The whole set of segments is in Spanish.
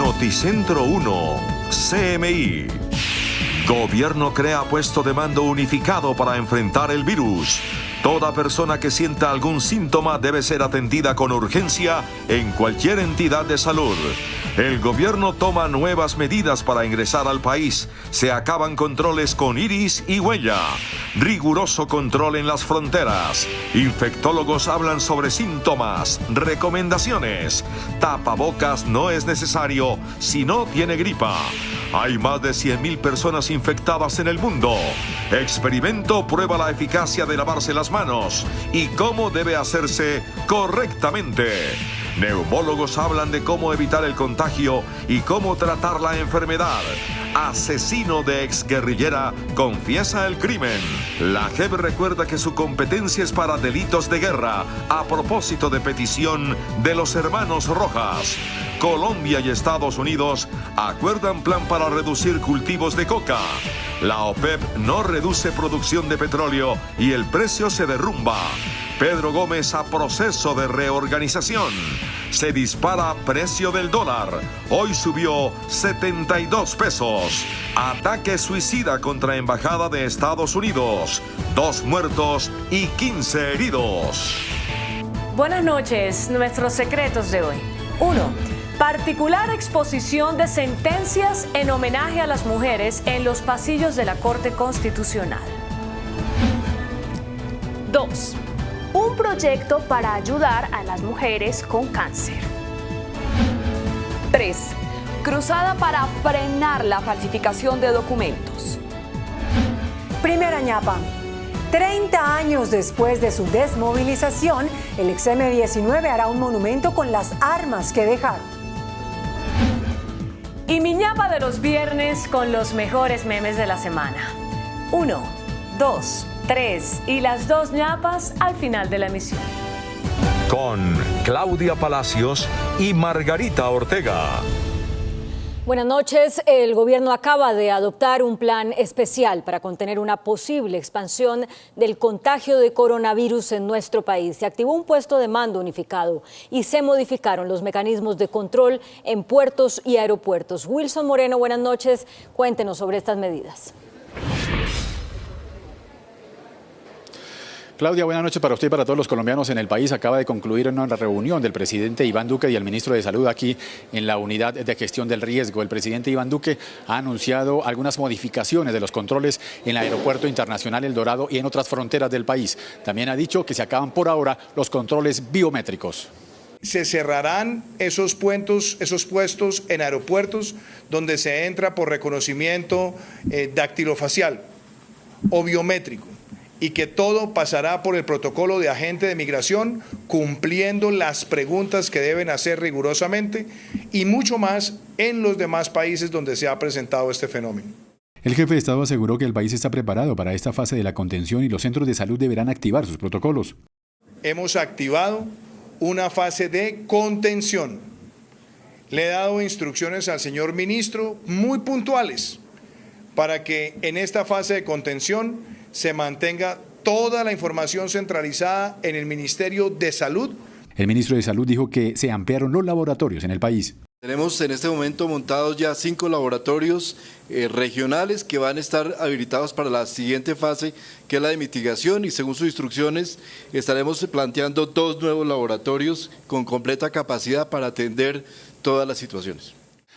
Noticentro 1, CMI. Gobierno crea puesto de mando unificado para enfrentar el virus. Toda persona que sienta algún síntoma debe ser atendida con urgencia en cualquier entidad de salud. El gobierno toma nuevas medidas para ingresar al país. Se acaban controles con iris y huella. Riguroso control en las fronteras. Infectólogos hablan sobre síntomas, recomendaciones. Tapabocas no es necesario si no tiene gripa. Hay más de 100.000 personas infectadas en el mundo. Experimento prueba la eficacia de lavarse las manos y cómo debe hacerse correctamente. Neumólogos hablan de cómo evitar el contagio y cómo tratar la enfermedad. Asesino de exguerrillera confiesa el crimen. La JEP recuerda que su competencia es para delitos de guerra, a propósito de petición de los hermanos Rojas. Colombia y Estados Unidos acuerdan plan para reducir cultivos de coca. La OPEP no reduce producción de petróleo y el precio se derrumba. Pedro Gómez a proceso de reorganización. Se dispara precio del dólar. Hoy subió 72 pesos. Ataque suicida contra Embajada de Estados Unidos. 2 muertos y 15 heridos. Buenas noches. Nuestros secretos de hoy. 1. Particular exposición de sentencias en homenaje a las mujeres en los pasillos de la Corte Constitucional. 2. Un proyecto para ayudar a las mujeres con cáncer. 3. Cruzada para frenar la falsificación de documentos. Primera ñapa. 30 años después de su desmovilización, el ex M-19 hará un monumento con las armas que dejaron. Y mi ñapa de los viernes con los mejores memes de la semana. 1, 2, 3 y las 2 ñapas al final de la emisión. Con Claudia Palacios y Margarita Ortega. Buenas noches. El gobierno acaba de adoptar un plan especial para contener una posible expansión del contagio de coronavirus en nuestro país. Se activó un puesto de mando unificado y se modificaron los mecanismos de control en puertos y aeropuertos. Wilson Moreno, buenas noches. Cuéntenos sobre estas medidas. Claudia, buenas noches para usted y para todos los colombianos en el país. Acaba de concluir una reunión del presidente Iván Duque y el ministro de Salud aquí en la unidad de gestión del riesgo. El presidente Iván Duque ha anunciado algunas modificaciones de los controles en el Aeropuerto Internacional El Dorado y en otras fronteras del país. También ha dicho que se acaban por ahora los controles biométricos. Se cerrarán esos puestos en aeropuertos donde se entra por reconocimiento dactilofacial o biométrico, y que todo pasará por el protocolo de agente de migración, cumpliendo las preguntas que deben hacer rigurosamente y mucho más en los demás países donde se ha presentado este fenómeno. El jefe de Estado aseguró que el país está preparado para esta fase de la contención y los centros de salud deberán activar sus protocolos. Hemos activado una fase de contención. Le he dado instrucciones al señor ministro muy puntuales para que en esta fase de contención se mantenga toda la información centralizada en el Ministerio de Salud. El ministro de Salud dijo que se ampliaron los laboratorios en el país. Tenemos en este momento montados ya 5 laboratorios regionales que van a estar habilitados para la siguiente fase, que es la de mitigación, y según sus instrucciones estaremos planteando 2 nuevos laboratorios con completa capacidad para atender todas las situaciones.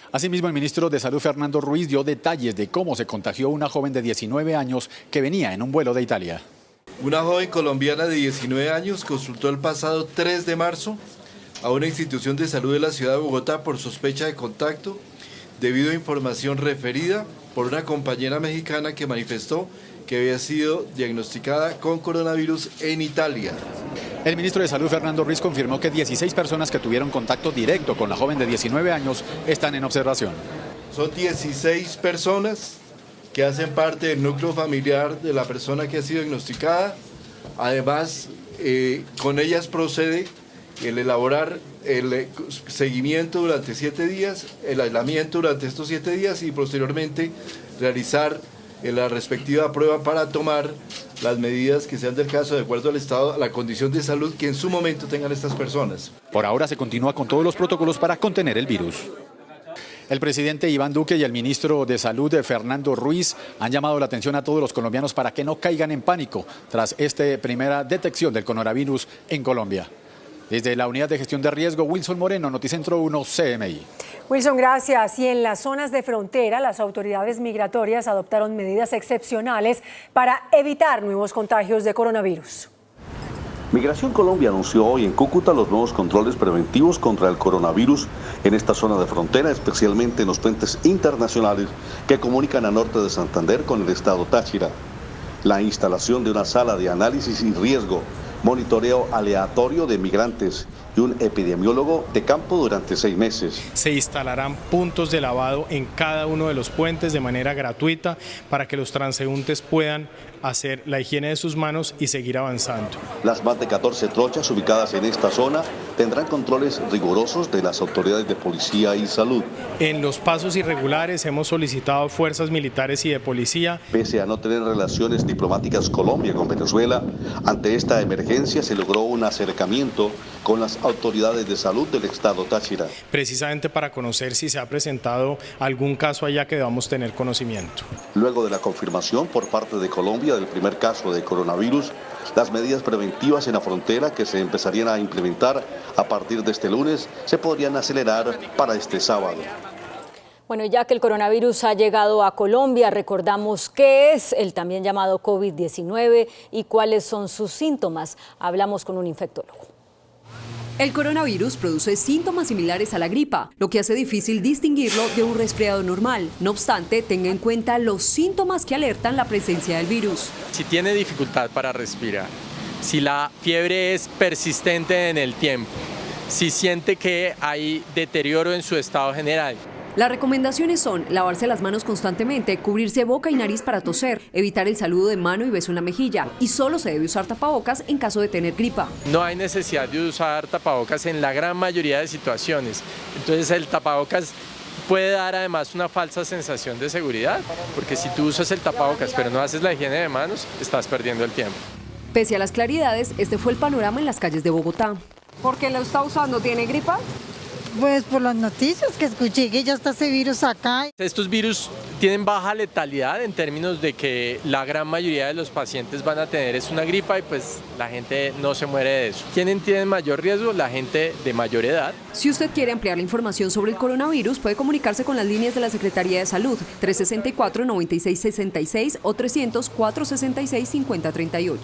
Asimismo, el ministro de Salud, Fernando Ruiz, dio detalles de cómo se contagió una joven de 19 años que venía en un vuelo de Italia. Una joven colombiana de 19 años consultó el pasado 3 de marzo a una institución de salud de la ciudad de Bogotá por sospecha de contacto, debido a información referida por una compañera mexicana que manifestó que había sido diagnosticada con coronavirus en Italia. El ministro de Salud, Fernando Ruiz, confirmó que 16 personas que tuvieron contacto directo con la joven de 19 años están en observación. Son 16 personas que hacen parte del núcleo familiar de la persona que ha sido diagnosticada. Además, con ellas procede el elaborar el seguimiento durante 7 días, el aislamiento durante estos 7 días y posteriormente realizar la respectiva prueba para tomar las medidas que sean del caso de acuerdo al estado, a la condición de salud que en su momento tengan estas personas. Por ahora se continúa con todos los protocolos para contener el virus. El presidente Iván Duque y el ministro de Salud, Fernando Ruiz, han llamado la atención a todos los colombianos para que no caigan en pánico tras esta primera detección del coronavirus en Colombia. Desde la Unidad de Gestión de Riesgo, Wilson Moreno, Noticentro 1, CMI. Wilson, gracias. Y en las zonas de frontera, las autoridades migratorias adoptaron medidas excepcionales para evitar nuevos contagios de coronavirus. Migración Colombia anunció hoy en Cúcuta los nuevos controles preventivos contra el coronavirus en esta zona de frontera, especialmente en los puentes internacionales que comunican a norte de Santander con el estado Táchira. La instalación de una sala de análisis y riesgo, monitoreo aleatorio de migrantes y un epidemiólogo de campo durante 6 meses. Se instalarán puntos de lavado en cada uno de los puentes de manera gratuita para que los transeúntes puedan hacer la higiene de sus manos y seguir avanzando. Las más de 14 trochas ubicadas en esta zona tendrán controles rigurosos de las autoridades de policía y salud. En los pasos irregulares hemos solicitado fuerzas militares y de policía. Pese a no tener relaciones diplomáticas Colombia con Venezuela, ante esta emergencia se logró un acercamiento con las autoridades de salud del estado Táchira. Precisamente para conocer si se ha presentado algún caso allá que debamos tener conocimiento. Luego de la confirmación por parte de Colombia del primer caso de coronavirus, las medidas preventivas en la frontera que se empezarían a implementar a partir de este lunes se podrían acelerar para este sábado. Bueno, ya que el coronavirus ha llegado a Colombia, recordamos qué es el también llamado COVID-19 y cuáles son sus síntomas. Hablamos con un infectólogo. El coronavirus produce síntomas similares a la gripa, lo que hace difícil distinguirlo de un resfriado normal. No obstante, tenga en cuenta los síntomas que alertan la presencia del virus. Si tiene dificultad para respirar, si la fiebre es persistente en el tiempo, si siente que hay deterioro en su estado general. Las recomendaciones son lavarse las manos constantemente, cubrirse boca y nariz para toser, evitar el saludo de mano y beso en la mejilla, y solo se debe usar tapabocas en caso de tener gripa. No hay necesidad de usar tapabocas en la gran mayoría de situaciones. Entonces el tapabocas puede dar además una falsa sensación de seguridad, porque si tú usas el tapabocas pero no haces la higiene de manos, estás perdiendo el tiempo. Pese a las claridades, este fue el panorama en las calles de Bogotá. ¿Por qué lo está usando? ¿Tiene gripa? Pues por las noticias que escuché que ya está ese virus acá. Estos virus tienen baja letalidad en términos de que la gran mayoría de los pacientes van a tener es una gripa y pues la gente no se muere de eso. ¿Quiénes tienen mayor riesgo? La gente de mayor edad. Si usted quiere ampliar la información sobre el coronavirus, puede comunicarse con las líneas de la Secretaría de Salud 364-9666 o 300-466-5038.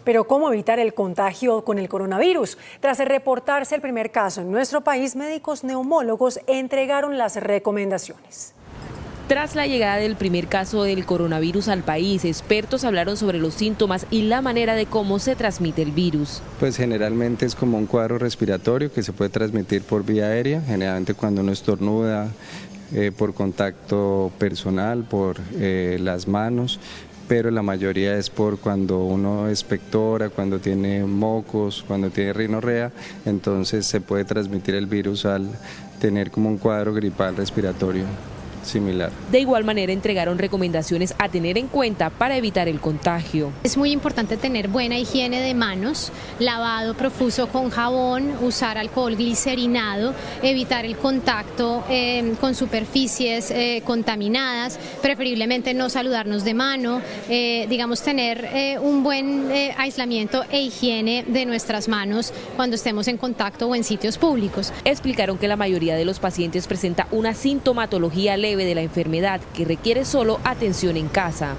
Pero ¿cómo evitar el contagio con el coronavirus? Tras reportarse el primer caso en nuestro país, médicos neumólogos entregaron las recomendaciones. Tras la llegada del primer caso del coronavirus al país, expertos hablaron sobre los síntomas y la manera de cómo se transmite el virus. Pues generalmente es como un cuadro respiratorio que se puede transmitir por vía aérea, generalmente cuando uno estornuda, por contacto personal, por las manos, pero la mayoría es por cuando uno expectora, cuando tiene mocos, cuando tiene rinorrea, entonces se puede transmitir el virus al tener como un cuadro gripal respiratorio similar. De igual manera entregaron recomendaciones a tener en cuenta para evitar el contagio. Es muy importante tener buena higiene de manos, lavado profuso con jabón, usar alcohol glicerinado, evitar el contacto con superficies contaminadas, preferiblemente no saludarnos de mano, tener un buen aislamiento e higiene de nuestras manos cuando estemos en contacto o en sitios públicos. Explicaron que la mayoría de los pacientes presenta una sintomatología leve de la enfermedad que requiere solo atención en casa.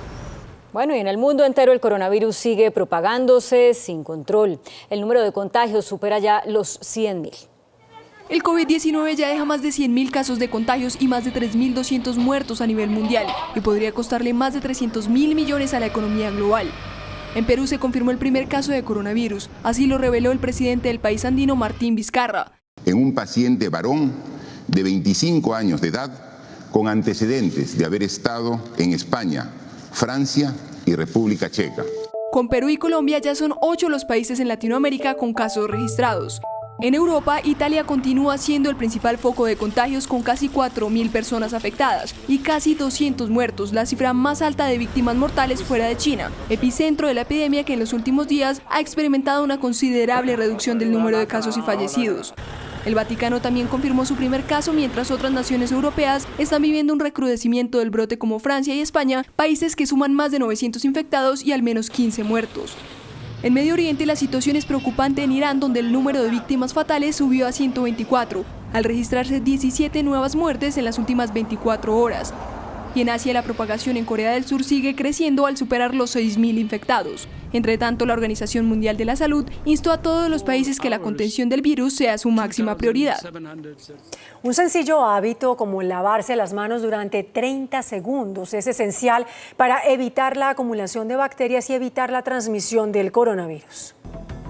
Bueno, y en el mundo entero el coronavirus sigue propagándose sin control. El número de contagios supera ya los 100.000. El COVID-19 ya deja más de 100.000 casos de contagios y más de 3.200 muertos a nivel mundial y podría costarle más de 300.000 millones a la economía global. En Perú se confirmó el primer caso de coronavirus, así lo reveló el presidente del país andino, Martín Vizcarra. En un paciente varón de 25 años de edad, con antecedentes de haber estado en España, Francia y República Checa. Con Perú y Colombia ya son 8 los países en Latinoamérica con casos registrados. En Europa, Italia continúa siendo el principal foco de contagios con casi 4.000 personas afectadas y casi 200 muertos, la cifra más alta de víctimas mortales fuera de China, epicentro de la epidemia que en los últimos días ha experimentado una considerable reducción del número de casos y fallecidos. El Vaticano también confirmó su primer caso, mientras otras naciones europeas están viviendo un recrudecimiento del brote como Francia y España, países que suman más de 900 infectados y al menos 15 muertos. En Medio Oriente la situación es preocupante en Irán, donde el número de víctimas fatales subió a 124, al registrarse 17 nuevas muertes en las últimas 24 horas. Y en Asia la propagación en Corea del Sur sigue creciendo al superar los 6.000 infectados. Entre tanto, la Organización Mundial de la Salud instó a todos los países que la contención del virus sea su máxima prioridad. Un sencillo hábito como lavarse las manos durante 30 segundos es esencial para evitar la acumulación de bacterias y evitar la transmisión del coronavirus.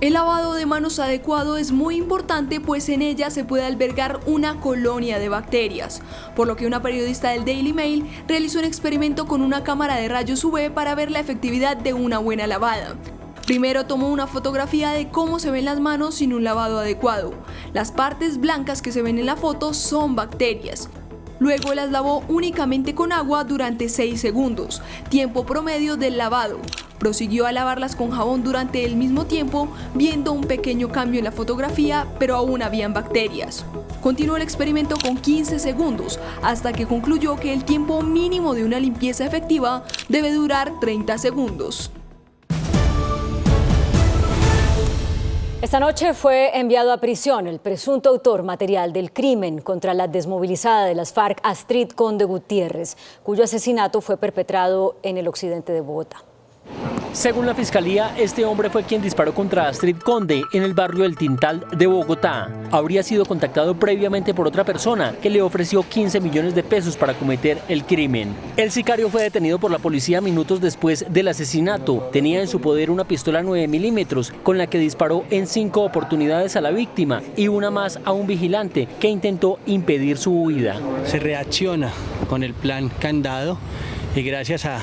El lavado de manos adecuado es muy importante, pues en ella se puede albergar una colonia de bacterias, por lo que una periodista del Daily Mail realizó un experimento con una cámara de rayos UV para ver la efectividad de una buena lavada. Primero tomó una fotografía de cómo se ven las manos sin un lavado adecuado. Las partes blancas que se ven en la foto son bacterias. Luego las lavó únicamente con agua durante 6 segundos, tiempo promedio del lavado. Prosiguió a lavarlas con jabón durante el mismo tiempo, viendo un pequeño cambio en la fotografía, pero aún habían bacterias. Continuó el experimento con 15 segundos, hasta que concluyó que el tiempo mínimo de una limpieza efectiva debe durar 30 segundos. Esta noche fue enviado a prisión el presunto autor material del crimen contra la desmovilizada de las FARC, Astrid Conde Gutiérrez, cuyo asesinato fue perpetrado en el occidente de Bogotá. Según la Fiscalía, este hombre fue quien disparó contra Astrid Conde en el barrio El Tintal de Bogotá. Habría sido contactado previamente por otra persona que le ofreció 15 millones de pesos para cometer el crimen. El sicario fue detenido por la policía minutos después del asesinato. Tenía en su poder una pistola 9 milímetros con la que disparó en 5 oportunidades a la víctima y una más a un vigilante que intentó impedir su huida. Se reacciona con el plan Candado y gracias a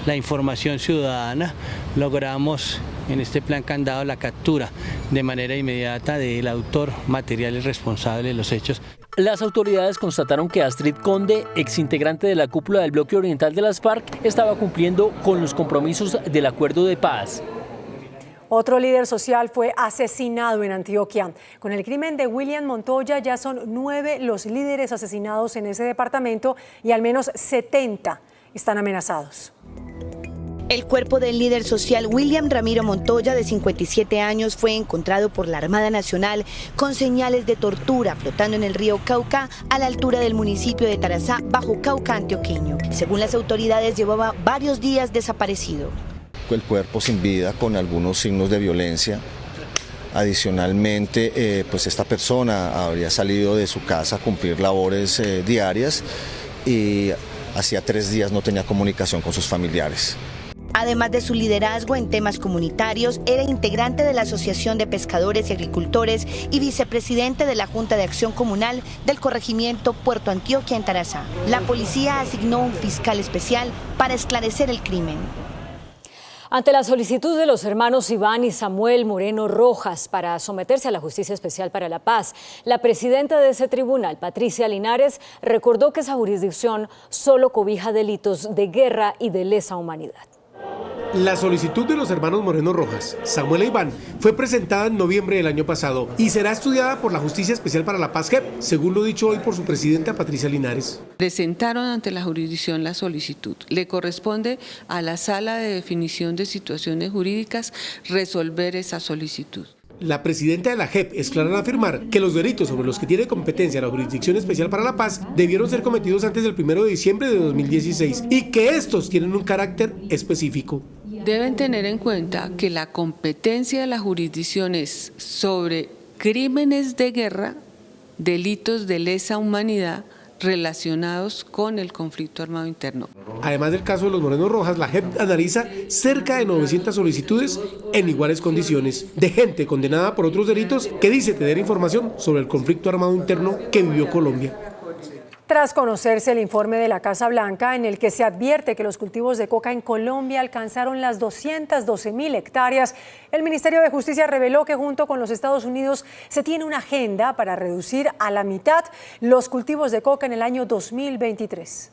la información ciudadana logramos en este plan Candado la captura de manera inmediata del autor material y responsable de los hechos. Las autoridades constataron que Astrid Conde, exintegrante de la cúpula del bloque oriental de las FARC, estaba cumpliendo con los compromisos del acuerdo de paz. Otro líder social fue asesinado en Antioquia. Con el crimen de William Montoya ya son 9 los líderes asesinados en ese departamento y al menos 70 están amenazados. El cuerpo del líder social William Ramiro Montoya, de 57 años, fue encontrado por la Armada Nacional con señales de tortura flotando en el río Cauca a la altura del municipio de Tarazá, bajo Cauca antioqueño. Según las autoridades, llevaba varios días desaparecido. El cuerpo sin vida con algunos signos de violencia. Adicionalmente, pues esta persona habría salido de su casa a cumplir labores diarias y hacía 3 días no tenía comunicación con sus familiares. Además de su liderazgo en temas comunitarios, era integrante de la Asociación de Pescadores y Agricultores y vicepresidente de la Junta de Acción Comunal del corregimiento Puerto Antioquia en Tarazá. La policía asignó un fiscal especial para esclarecer el crimen. Ante la solicitud de los hermanos Iván y Samuel Moreno Rojas para someterse a la Justicia Especial para la Paz, la presidenta de ese tribunal, Patricia Linares, recordó que esa jurisdicción solo cobija delitos de guerra y de lesa humanidad. La solicitud de los hermanos Moreno Rojas, Samuel e Iván, fue presentada en noviembre del año pasado y será estudiada por la Justicia Especial para la Paz, JEP, según lo dicho hoy por su presidenta Patricia Linares. Presentaron ante la jurisdicción la solicitud. Le corresponde a la Sala de Definición de Situaciones Jurídicas resolver esa solicitud. La presidenta de la JEP es clara al afirmar que los delitos sobre los que tiene competencia la Jurisdicción Especial para la Paz debieron ser cometidos antes del 1 de diciembre de 2016 y que estos tienen un carácter específico. Deben tener en cuenta que la competencia de la jurisdicción es sobre crímenes de guerra, delitos de lesa humanidad relacionados con el conflicto armado interno. Además del caso de los Moreno Rojas, la JEP analiza cerca de 900 solicitudes en iguales condiciones de gente condenada por otros delitos que dice tener información sobre el conflicto armado interno que vivió Colombia. Tras conocerse el informe de la Casa Blanca en el que se advierte que los cultivos de coca en Colombia alcanzaron las 212.000 hectáreas, el Ministerio de Justicia reveló que junto con los Estados Unidos se tiene una agenda para reducir a la mitad los cultivos de coca en el año 2023.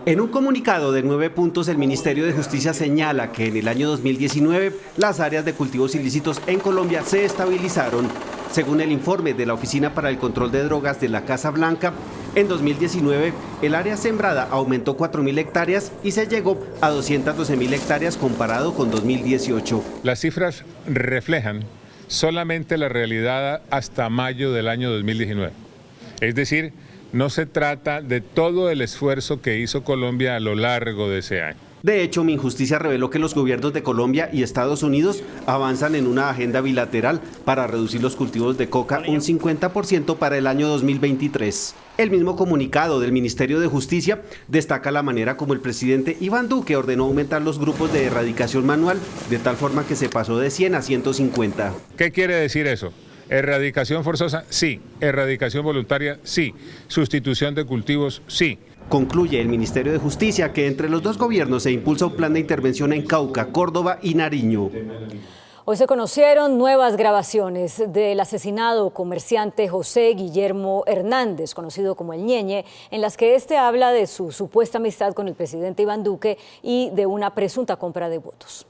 En un comunicado de 9 puntos, el Ministerio de Justicia señala que en el año 2019 las áreas de cultivos ilícitos en Colombia se estabilizaron. Según el informe de la Oficina para el Control de Drogas de la Casa Blanca, en 2019 el área sembrada aumentó 4.000 hectáreas y se llegó a 212.000 hectáreas comparado con 2018. Las cifras reflejan solamente la realidad hasta mayo del año 2019. Es decir, no se trata de todo el esfuerzo que hizo Colombia a lo largo de ese año. De hecho, Minjusticia reveló que los gobiernos de Colombia y Estados Unidos avanzan en una agenda bilateral para reducir los cultivos de coca un 50% para el año 2023. El mismo comunicado del Ministerio de Justicia destaca la manera como el presidente Iván Duque ordenó aumentar los grupos de erradicación manual de tal forma que se pasó de 100 a 150. ¿Qué quiere decir eso? ¿Erradicación forzosa? Sí. ¿Erradicación voluntaria? Sí. ¿Sustitución de cultivos? Sí. Concluye el Ministerio de Justicia que entre los dos gobiernos se impulsa un plan de intervención en Cauca, Córdoba y Nariño. Hoy se conocieron nuevas grabaciones del asesinado comerciante José Guillermo Hernández, conocido como el Ñeñe, en las que este habla de su supuesta amistad con el presidente Iván Duque y de una presunta compra de votos.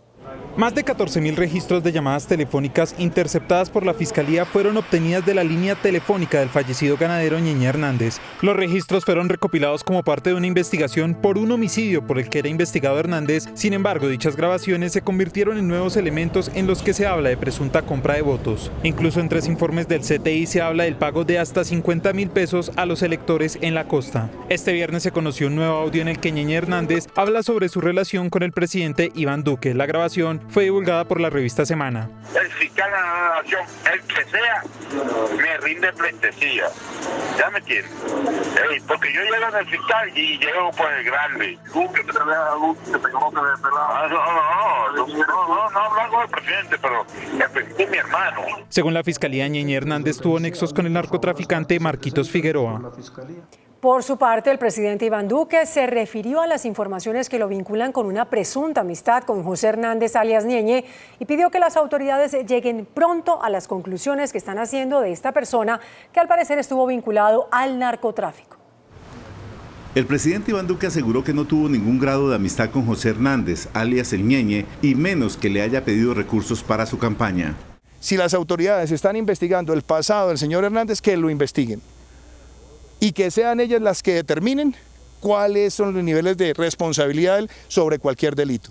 Más de 14.000 registros de llamadas telefónicas interceptadas por la Fiscalía fueron obtenidas de la línea telefónica del fallecido ganadero Ñeñe Hernández. Los registros fueron recopilados como parte de una investigación por un homicidio por el que era investigado Hernández. Sin embargo, dichas grabaciones se convirtieron en nuevos elementos en los que se habla de presunta compra de votos. Incluso en 3 informes del CTI se habla del pago de hasta 50.000 pesos a los electores en la costa. Este viernes se conoció un nuevo audio en el que Ñeñe Hernández habla sobre su relación con el presidente Iván Duque. La grabación fue divulgada por la revista Semana. El fiscal de la nación, el que sea, me rinde pleitesía. ¿Ya me entiendes? Porque yo llego en el fiscal y llego por el grande. Que te vea luz, que te conozca de pelado. No hablo con el presidente, pero el presidente es mi hermano. Según la Fiscalía, Ñeñe Hernández tuvo nexos con el narcotraficante Marquitos Figueroa. Por su parte, el presidente Iván Duque se refirió a las informaciones que lo vinculan con una presunta amistad con José Hernández alias Ñeñe y pidió que las autoridades lleguen pronto a las conclusiones que están haciendo de esta persona que al parecer estuvo vinculado al narcotráfico. El presidente Iván Duque aseguró que no tuvo ningún grado de amistad con José Hernández alias el Ñeñe y menos que le haya pedido recursos para su campaña. Si las autoridades están investigando el pasado del señor Hernández, que lo investiguen. Y que sean ellas las que determinen cuáles son los niveles de responsabilidad sobre cualquier delito.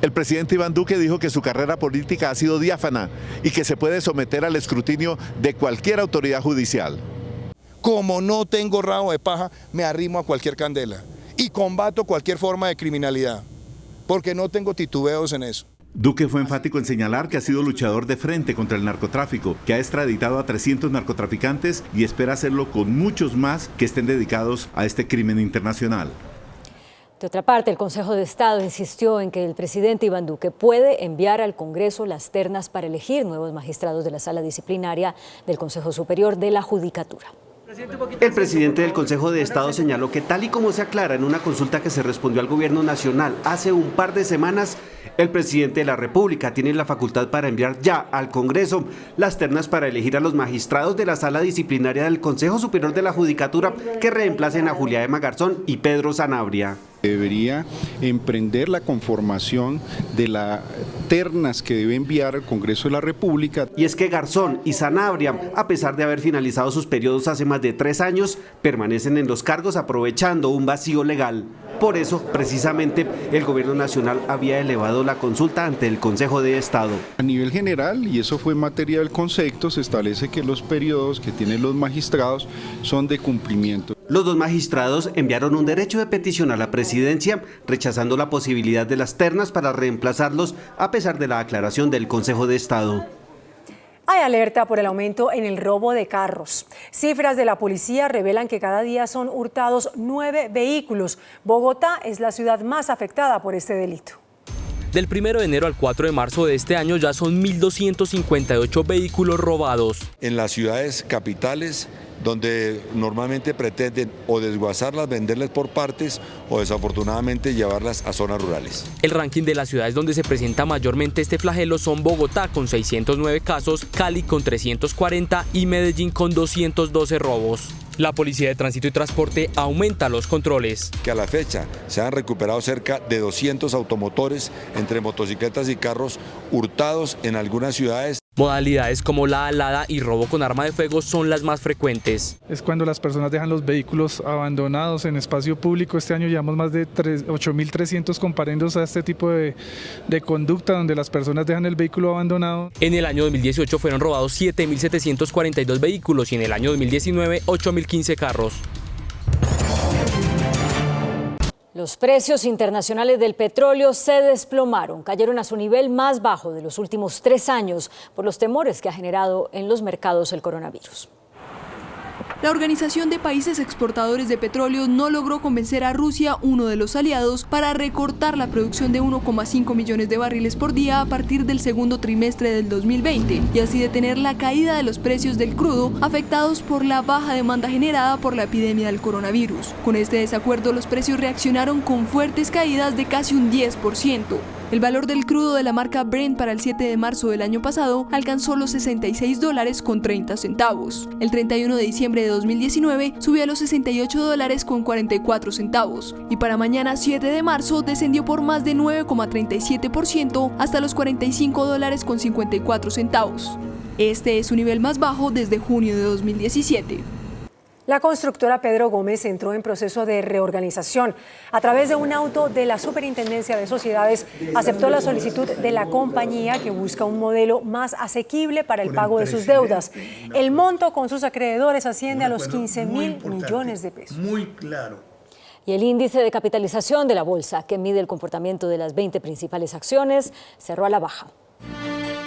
El presidente Iván Duque dijo que su carrera política ha sido diáfana y que se puede someter al escrutinio de cualquier autoridad judicial. Como no tengo rabo de paja, me arrimo a cualquier candela y combato cualquier forma de criminalidad, porque no tengo titubeos en eso. Duque fue enfático en señalar que ha sido luchador de frente contra el narcotráfico, que ha extraditado a 300 narcotraficantes y espera hacerlo con muchos más que estén dedicados a este crimen internacional. De otra parte, el Consejo de Estado insistió en que el presidente Iván Duque puede enviar al Congreso las ternas para elegir nuevos magistrados de la Sala Disciplinaria del Consejo Superior de la Judicatura. El presidente del Consejo de Estado señaló que tal y como se aclara en una consulta que se respondió al gobierno nacional hace un par de semanas, el presidente de la República tiene la facultad para enviar ya al Congreso las ternas para elegir a los magistrados de la Sala Disciplinaria del Consejo Superior de la Judicatura que reemplacen a Julia Emma Garzón y Pedro Sanabria. Debería emprender la conformación de las ternas que debe enviar al Congreso de la República. Y es que Garzón y Sanabria, a pesar de haber finalizado sus periodos hace más de 3 años, permanecen en los cargos aprovechando un vacío legal. Por eso, precisamente, el gobierno nacional había elevado la consulta ante el Consejo de Estado. A nivel general, y eso fue materia del concepto, se establece que los periodos que tienen los magistrados son de cumplimiento. Los 2 magistrados enviaron un derecho de petición a la presidencia, rechazando la posibilidad de las ternas para reemplazarlos, a pesar de la aclaración del Consejo de Estado. Hay alerta por el aumento en el robo de carros. Cifras de la policía revelan que cada día son hurtados 9 vehículos. Bogotá es la ciudad más afectada por este delito. Del 1 de enero al 4 de marzo de este año ya son 1.258 vehículos robados. En las ciudades capitales, donde normalmente pretenden o desguazarlas, venderlas por partes o desafortunadamente llevarlas a zonas rurales. El ranking de las ciudades donde se presenta mayormente este flagelo son Bogotá con 609 casos, Cali con 340 y Medellín con 212 robos. La Policía de Tránsito y Transporte aumenta los controles. Que a la fecha se han recuperado cerca de 200 automotores entre motocicletas y carros hurtados en algunas ciudades. Modalidades como la alada y robo con arma de fuego son las más frecuentes. Es cuando las personas dejan los vehículos abandonados en espacio público. Este año llevamos más de 8.300 comparendos a este tipo de conducta donde las personas dejan el vehículo abandonado. En el año 2018 fueron robados 7.742 vehículos y en el año 2019 8.015 carros. Los precios internacionales del petróleo se desplomaron, cayeron a su nivel más bajo de los últimos 3 años por los temores que ha generado en los mercados el coronavirus. La Organización de Países Exportadores de Petróleo no logró convencer a Rusia, uno de los aliados, para recortar la producción de 1,5 millones de barriles por día a partir del segundo trimestre del 2020 y así detener la caída de los precios del crudo afectados por la baja demanda generada por la epidemia del coronavirus. Con este desacuerdo, los precios reaccionaron con fuertes caídas de casi un 10%. El valor del crudo de la marca Brent para el 7 de marzo del año pasado alcanzó los $66.30. El 31 de diciembre de 2019 subió a los $68.44 y para mañana 7 de marzo descendió por más de 9,37% hasta los $45.54. Este es su nivel más bajo desde junio de 2017. La constructora Pedro Gómez entró en proceso de reorganización. A través de un auto de la Superintendencia de Sociedades, aceptó la solicitud de la compañía que busca un modelo más asequible para el pago de sus deudas. El monto con sus acreedores asciende a los 15.000 millones de pesos. Muy claro. Y el índice de capitalización de la bolsa, que mide el comportamiento de las 20 principales acciones, cerró a la baja.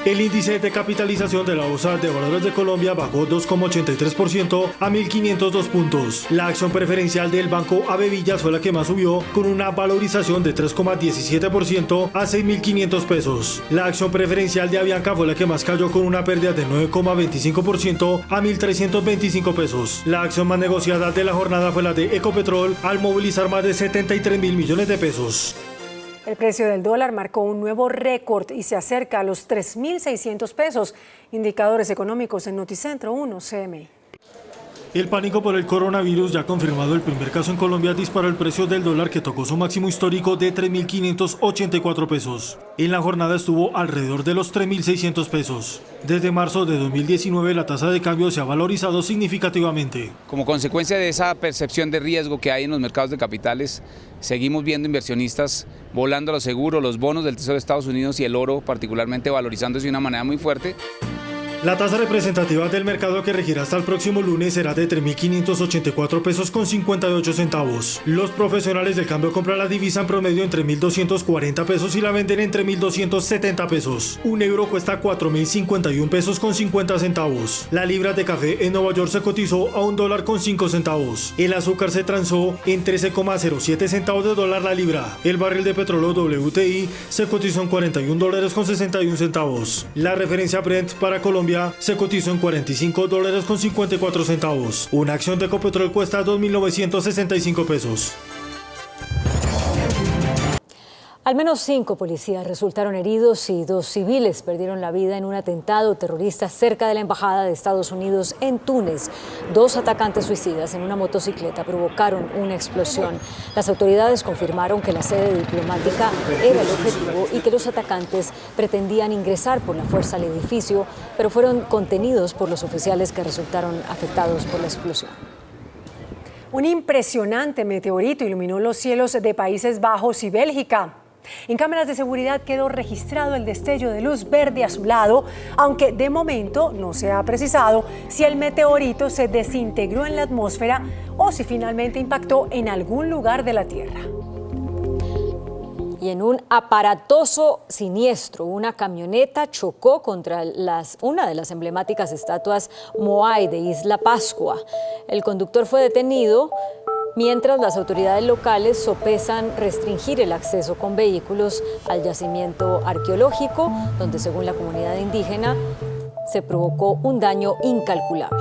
El índice de capitalización de la Bolsa de Valores de Colombia bajó 2,83% a 1.502 puntos. La acción preferencial del Banco Avevillas fue la que más subió, con una valorización de 3,17% a 6.500 pesos. La acción preferencial de Avianca fue la que más cayó, con una pérdida de 9,25% a 1.325 pesos. La acción más negociada de la jornada fue la de Ecopetrol, al movilizar más de 73.000 millones de pesos. El precio del dólar marcó un nuevo récord y se acerca a los 3.600 pesos. Indicadores económicos en Noticentro 1 CMI. El pánico por el coronavirus, ya confirmado el primer caso en Colombia, disparó el precio del dólar, que tocó su máximo histórico de 3.584 pesos. En la jornada estuvo alrededor de los 3.600 pesos. Desde marzo de 2019 la tasa de cambio se ha valorizado significativamente. Como consecuencia de esa percepción de riesgo que hay en los mercados de capitales, seguimos viendo inversionistas volando a los seguros, los bonos del Tesoro de Estados Unidos y el oro particularmente valorizándose de una manera muy fuerte. La tasa representativa del mercado, que regirá hasta el próximo lunes, será de 3.584 pesos con 58 centavos. Los profesionales del cambio compran la divisa en promedio entre 1.240 pesos y la venden entre 1.270 pesos. Un euro cuesta 4.051 pesos con 50 centavos. La libra de café en Nueva York se cotizó a $1 con 5 centavos. El azúcar se transó en 13,07 centavos de dólar la libra. El barril de petróleo WTI se cotizó en $41 con 61 centavos. La referencia Brent para Colombia se cotizó en $45 con 54 centavos. Una acción de Ecopetrol cuesta 2.965 pesos. Al menos 5 policías resultaron heridos y 2 civiles perdieron la vida en un atentado terrorista cerca de la Embajada de Estados Unidos en Túnez. 2 atacantes suicidas en una motocicleta provocaron una explosión. Las autoridades confirmaron que la sede diplomática era el objetivo y que los atacantes pretendían ingresar por la fuerza al edificio, pero fueron contenidos por los oficiales que resultaron afectados por la explosión. Un impresionante meteorito iluminó los cielos de Países Bajos y Bélgica. En cámaras de seguridad quedó registrado el destello de luz verde azulado, aunque de momento no se ha precisado si el meteorito se desintegró en la atmósfera o si finalmente impactó en algún lugar de la Tierra. Y en un aparatoso siniestro, una camioneta chocó contra una de las emblemáticas estatuas Moai de Isla Pascua. El conductor fue detenido, mientras las autoridades locales sopesan restringir el acceso con vehículos al yacimiento arqueológico, donde según la comunidad indígena se provocó un daño incalculable.